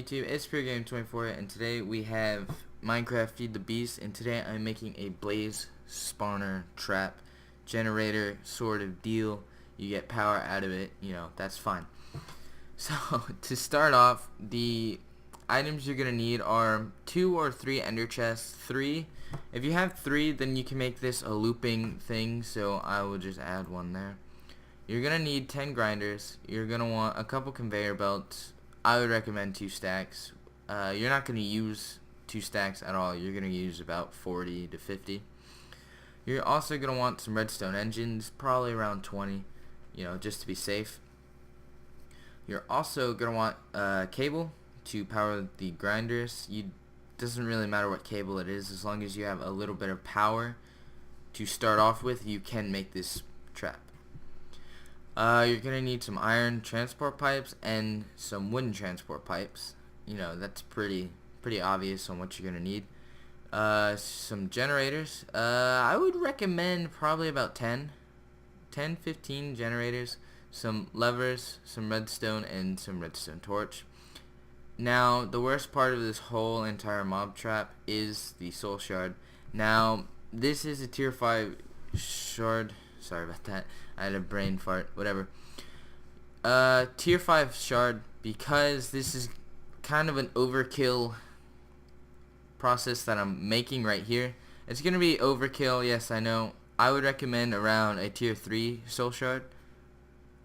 YouTube? It's PureGame24, and today we have Minecraft Feed the Beast, and today I'm making a blaze spawner trap generator sort of deal. You get power out of it, that's fine. So to start off, the items you're gonna need are 2 or 3 ender chests. 3. If you have 3, then you can make this a looping thing, so I will just add 1 there. You're gonna need 10 grinders. You're gonna want a couple conveyor belts. I would recommend 2 stacks. You're not gonna use 2 stacks at all. You're gonna use about 40 to 50. You're also gonna want some redstone engines, probably around 20, just to be safe. You're also gonna want cable to power the grinders. Doesn't really matter what cable it is, as long as you have a little bit of power to start off with, you can make this trap. You're gonna need some iron transport pipes and some wooden transport pipes. That's pretty obvious on what you're gonna need. Some generators. I would recommend probably about 10-15 generators. Some levers, some redstone, and some redstone torch. Now, the worst part of this whole entire mob trap is the soul shard. Now, this is a tier 5 shard. Sorry about that. I had a brain fart. Whatever. Tier 5 shard, because this is kind of an overkill process that I'm making right here. It's going to be overkill, yes, I know. I would recommend around a tier 3 soul shard.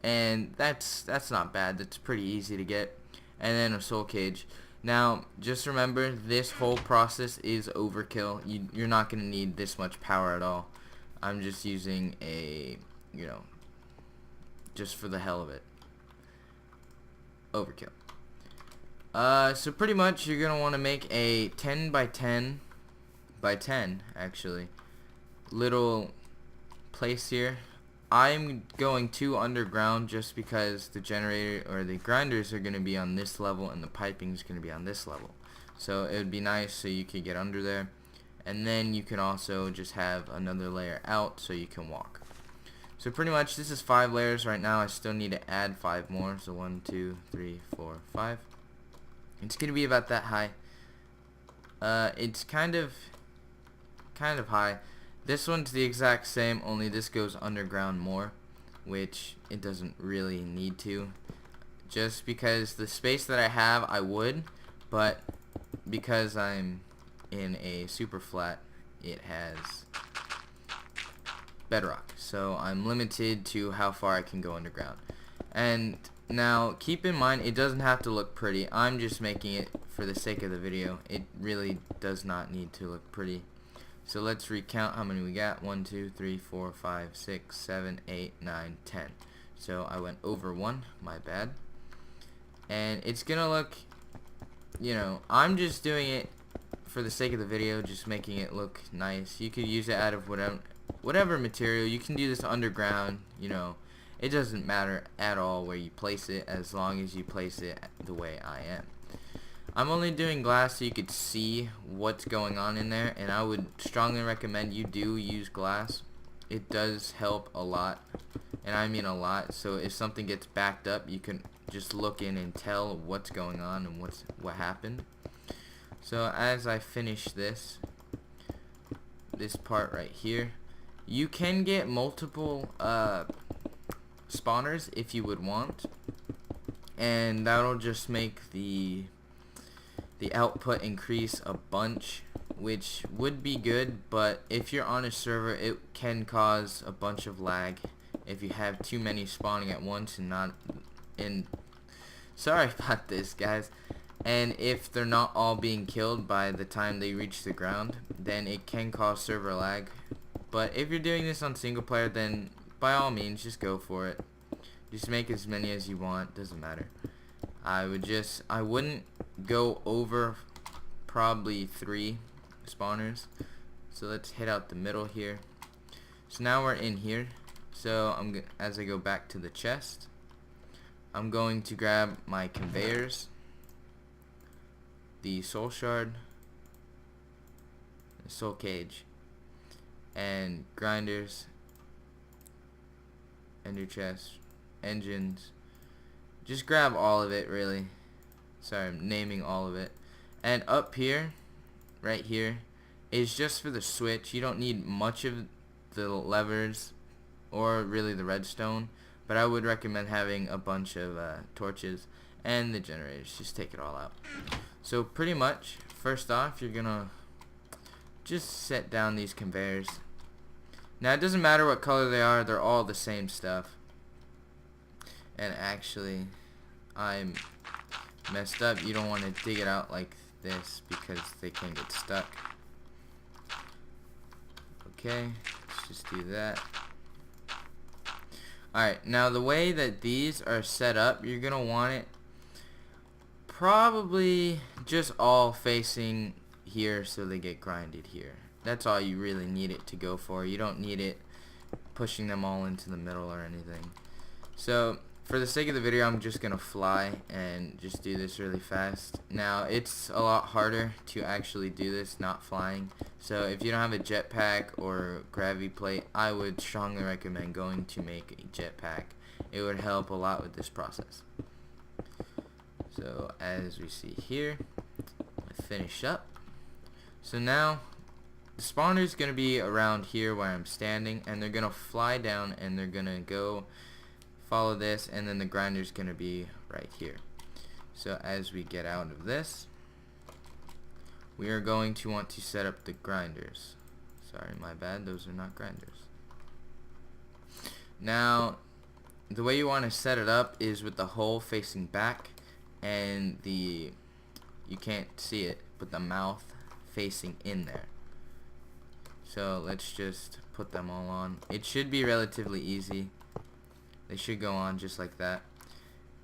And that's not bad. That's pretty easy to get. And then a soul cage. Now, just remember, this whole process is overkill. You're not going to need this much power at all. I'm just using a, just for the hell of it. Overkill. So pretty much you're going to want to make a 10 by 10 by 10, actually, little place here. I'm going 2 underground just because the generator or the grinders are going to be on this level and the piping is going to be on this level. So it would be nice so you could get under there. And then you can also just have another layer out so you can walk. So pretty much this is 5 layers right now. I still need to add 5 more. So 1, 2, 3, 4, 5. It's gonna be about that high. It's kind of high. This one's the exact same, only this goes underground more, which it doesn't really need to. Just because the space that I have, I would, but because I'm in a super flat, it has bedrock, so I'm limited to how far I can go underground. And now keep in mind, it doesn't have to look pretty. I'm just making it for the sake of the video. It really does not need to look pretty. So let's recount how many we got. 1, 2, 3, 4, 5, 6, 7, 8, 9, 10. So I went over 1, my bad. And it's gonna look, I'm just doing it for the sake of the video, just making it look nice. You could use it out of whatever material. You can do this underground, it doesn't matter at all where you place it, as long as you place it the way I am. I'm only doing glass so you could see what's going on in there, and I would strongly recommend you do use glass. It does help a lot, and I mean a lot. So if something gets backed up, you can just look in and tell what's going on and what happened. So as I finish this part right here, you can get multiple spawners if you would want, and that'll just make the output increase a bunch, which would be good. But if you're on a server, it can cause a bunch of lag if you have too many spawning at once and sorry about this, guys. And if they're not all being killed by the time they reach the ground, then it can cause server lag. But if you're doing this on single player, then by all means just go for it. Just make as many as you want, doesn't matter. I wouldn't go over probably 3 spawners. So let's hit out the middle here. So now we're in here. So as I go back to the chest, I'm going to grab my conveyors, the soul shard, the soul cage, and grinders, ender chest, engines. Just grab all of it, really. Sorry, I'm naming all of it. And up here, right here, is just for the switch. You don't need much of the levers or really the redstone, but I would recommend having a bunch of torches and the generators. Just take it all out. So pretty much, first off, you're gonna just set down these conveyors. Now it doesn't matter what color they are, they're all the same stuff. And actually, I'm messed up. You don't want to dig it out like this because they can get stuck. Okay, let's just do that. Alright, now the way that these are set up, you're going to want it probably just all facing here so they get grinded here. That's all you really need it to go for. You don't need it pushing them all into the middle or anything. So for the sake of the video, I'm just gonna fly and just do this really fast. Now it's a lot harder to actually do this not flying, so if you don't have a jetpack or gravity plate, I would strongly recommend going to make a jetpack. It would help a lot with this process. So as we see here, I finish up. So now the spawner is gonna be around here where I'm standing, and they're gonna fly down and they're gonna go follow this, and then the grinder's gonna be right here. So as we get out of this, we are going to want to set up the grinders. Sorry, my bad, those are not grinders. Now the way you want to set it up is with the hole facing back and you can't see it, but the mouth facing in there. So let's just put them all on. It should be relatively easy. They should go on just like that.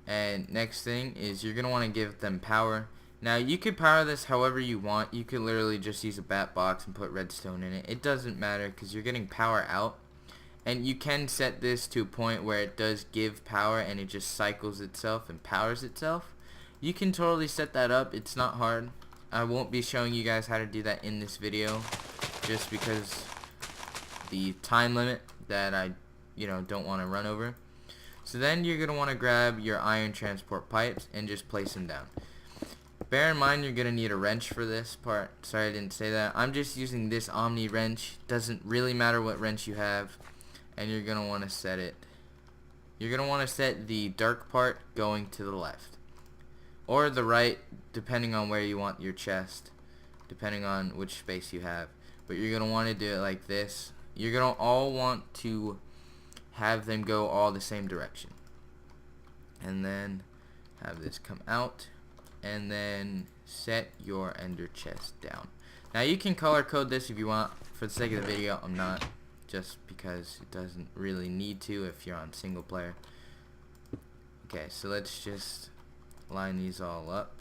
And next thing is you're going to want to give them power. Now you could power this however you want. You could literally just use a bat box and put redstone in it. It doesn't matter because you're getting power out. And you can set this to a point where it does give power and it just cycles itself and powers itself. You can totally set that up. It's not hard. I won't be showing you guys how to do that in this video just because the time limit that I don't want to run over. So then you're going to want to grab your iron transport pipes and just place them down. Bear in mind you're going to need a wrench for this part. Sorry I didn't say that. I'm just using this Omni wrench. Doesn't really matter what wrench you have. And you're going to want to set it. You're going to want to set the dark part going to the left. Or the right, depending on where you want your chest. Depending on which space you have. But you're going to want to do it like this. You're going to all want to have them go all the same direction, and then have this come out, and then set your ender chest down. Now you can color code this if you want. For the sake of the video, I'm not, just because it doesn't really need to if you're on single player. Okay, so let's just line these all up,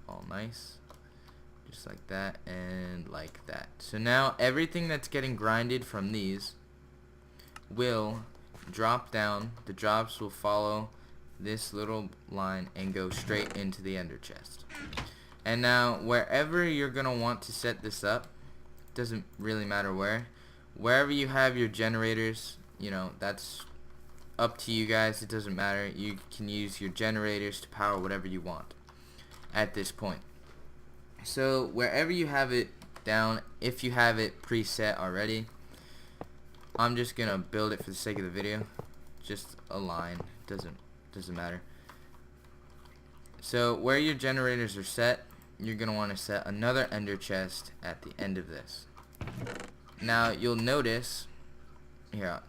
all nice, just like that and like that. So now everything that's getting grinded from these will drop down. The drops will follow this little line and go straight into the ender chest. And now wherever you're gonna want to set this up, doesn't really matter wherever you have your generators, that's up to you guys. It doesn't matter. You can use your generators to power whatever you want at this point. So wherever you have it down, if you have it preset already, I'm just gonna build it for the sake of the video. Just a line, doesn't matter. So where your generators are set, you're gonna want to set another ender chest at the end of this. Now you'll notice here,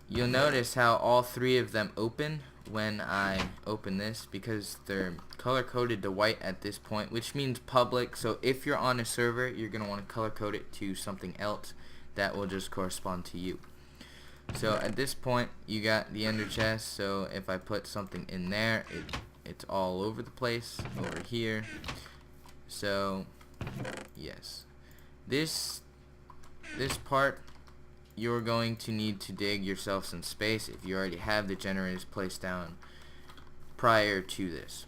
you'll notice how all three of them open when I open this, because they're color coded to white at this point, which means public. So if you're on a server, you're gonna want to color code it to something else that will just correspond to you. So at this point you got the ender chest, so if I put something in there, it's all over the place over here. So yes, this part you're going to need to dig yourself some space if you already have the generators placed down prior to this.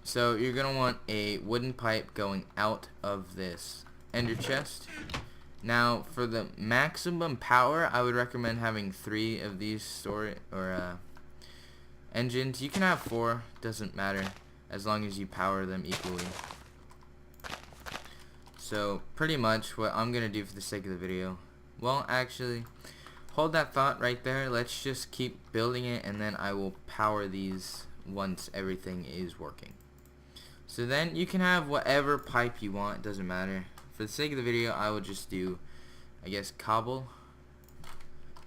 So you're gonna want a wooden pipe going out of this ender chest. Now for the maximum power, I would recommend having 3 of these engines. You can have 4, doesn't matter, as long as you power them equally. So pretty much what I'm gonna do for the sake of the video, well, actually, hold that thought right there. Let's just keep building it, and then I will power these once everything is working. So then you can have whatever pipe you want, it doesn't matter. For the sake of the video, I will just do, I guess, cobble,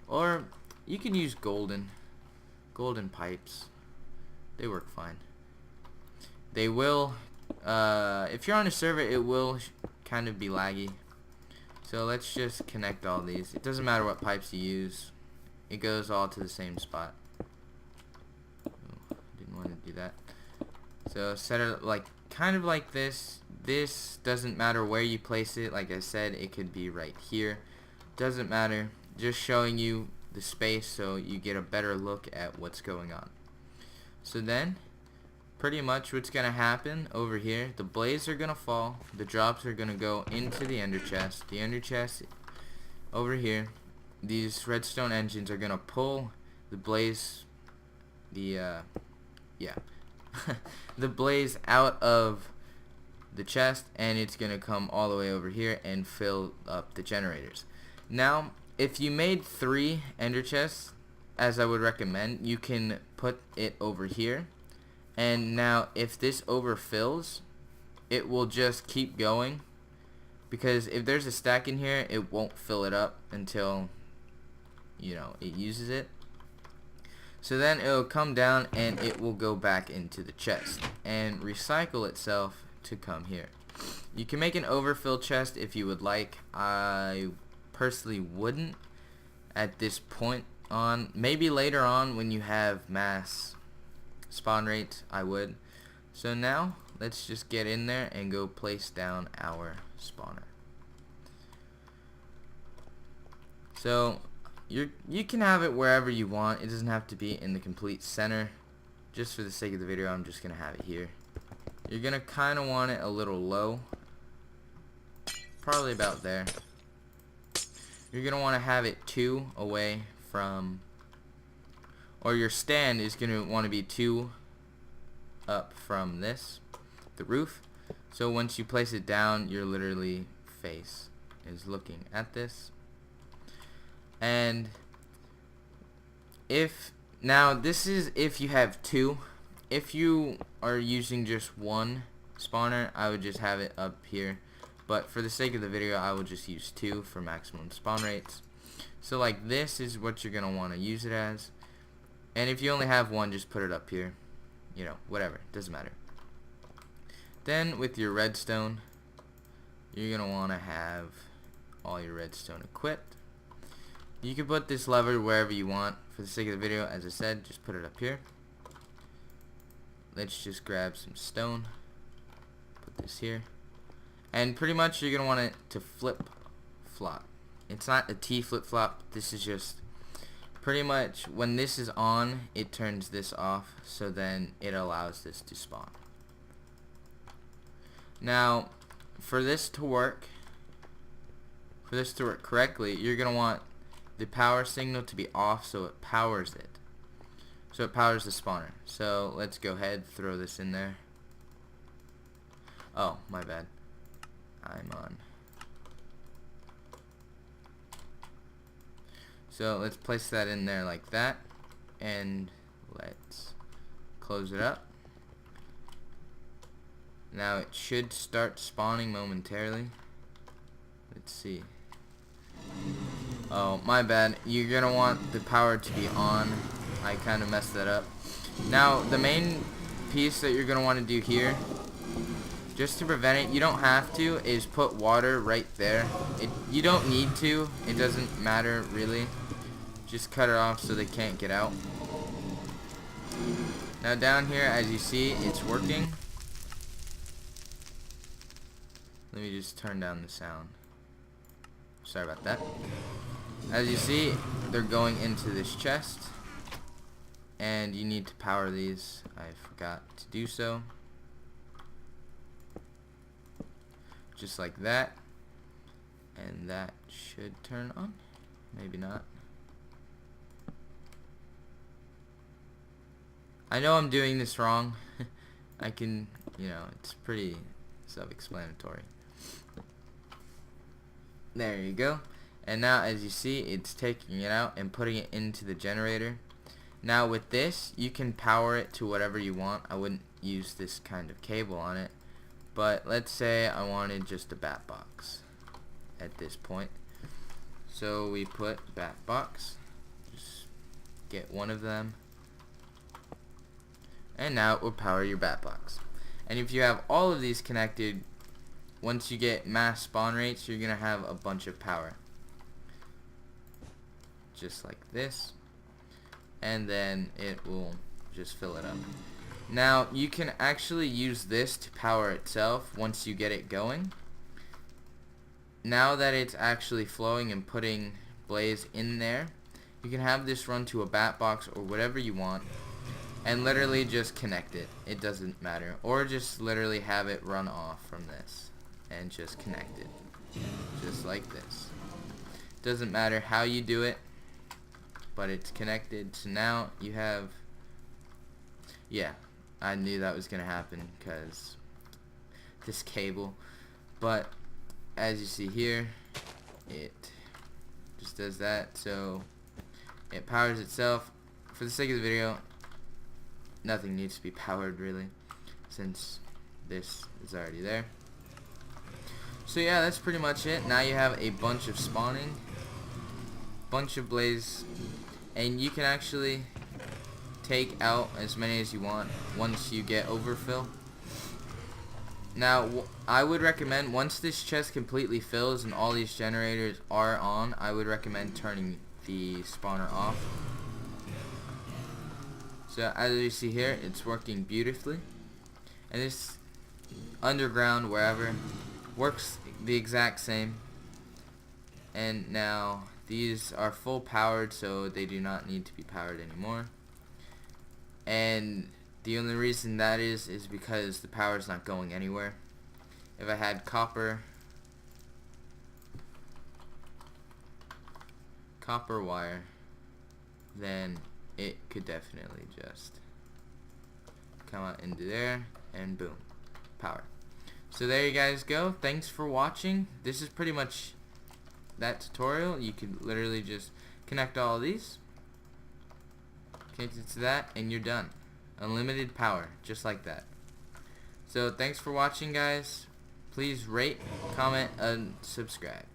or you can use golden pipes. They work fine. They will, if you're on a server, it will kind of be laggy. So let's just connect all these. It doesn't matter what pipes you use. It goes all to the same spot. Oh, didn't want to do that. So set it like kind of like this. This doesn't matter where you place it. Like I said, it could be right here. Doesn't matter. Just showing you the space so you get a better look at what's going on. So then pretty much what's gonna happen over here, the blaze are gonna fall, the drops are gonna go into the ender chest. The ender chest over here, these redstone engines are gonna pull the blaze, the blaze out of the chest, and it's gonna come all the way over here and fill up the generators. Now if you made 3 ender chests, as I would recommend, you can put it over here. And now if this overfills, it will just keep going, because if there's a stack in here, it won't fill it up until, you know, it uses it. So then it'll come down and it will go back into the chest and recycle itself to come here. You can make an overfill chest if you would like. I personally wouldn't at this point on. Maybe later on when you have mass spawn rates, I would. So now let's just get in there and go place down our spawner. So you can have it wherever you want. It doesn't have to be in the complete center. Just for the sake of the video, I'm just gonna have it here. You're gonna kinda want it a little low, probably about there. You're gonna want to have it 2 away from, or your stand is gonna want to be 2 up from this, the roof. So once you place it down, your literally face is looking at this. And if now this is if you have 2. If you are using just 1 spawner, I would just have it up here. But for the sake of the video, I will just use 2 for maximum spawn rates. So like this is what you're gonna want to use it as. And if you only have 1, just put it up here. You know, whatever, doesn't matter. Then with your redstone, you're gonna want to have all your redstone equipped. You can put this lever wherever you want. For the sake of the video, as I said, just put it up here. Let's just grab some stone, put this here, and pretty much you're gonna want it to flip-flop. It's not a T flip-flop. This is just pretty much when this is on, it turns this off, so then it allows this to spawn. Now for this to work correctly, you're gonna want the power signal to be off so it powers it. So it powers the spawner. So let's go ahead, throw this in there. Oh, my bad. I'm on. So let's place that in there like that. And let's close it up. Now it should start spawning momentarily. Let's see. Oh, my bad. You're gonna want the power to be on. I kind of messed that up. Now the main piece that you're gonna want to do here, just to prevent it, you don't have to, is put water right there. You don't need to. It doesn't matter really. Just cut it off so they can't get out. Now down here, as you see, it's working. Let me just turn down the sound. Sorry about that. As you see, they're going into this chest. And you need to power these. I forgot to do so. Just like that. And that should turn on. Maybe not. I know I'm doing this wrong. I can, it's pretty self-explanatory. There you go. And now as you see, it's taking it out and putting it into the generator. Now with this, you can power it to whatever you want. I wouldn't use this kind of cable on it, but let's say I wanted just a bat box at this point. So we put bat box, just get one of them, and now it will power your bat box. And if you have all of these connected, once you get mass spawn rates, you're gonna have a bunch of power, just like this, and then it will just fill it up. Now you can actually use this to power itself once you get it going. Now that it's actually flowing and putting blaze in there, you can have this run to a bat box or whatever you want and literally just connect it. It doesn't matter. Or just literally have it run off from this and just connect it, just like this. Doesn't matter how you do it, but it's connected. So now you have, yeah, I knew that was gonna happen because this cable, but as you see here, it just does that. So it powers itself. For the sake of the video, nothing needs to be powered really, since this is already there. So yeah, that's pretty much it. Now you have a bunch of spawning, bunch of blaze, and you can actually take out as many as you want once you get overfill. Now I would recommend, once this chest completely fills and all these generators are on, I would recommend turning the spawner off. So as you see here, it's working beautifully, and this underground wherever works the exact same. And now these are full powered, so they do not need to be powered anymore. And the only reason that is because the power is not going anywhere. If I had copper wire, then it could definitely just come out into there and boom, power. So there you guys go. Thanks for watching. This is pretty much that tutorial. You could literally just connect all of these, connect it to that, and you're done. Unlimited power, just like that. So thanks for watching, guys. Please rate, comment, and subscribe.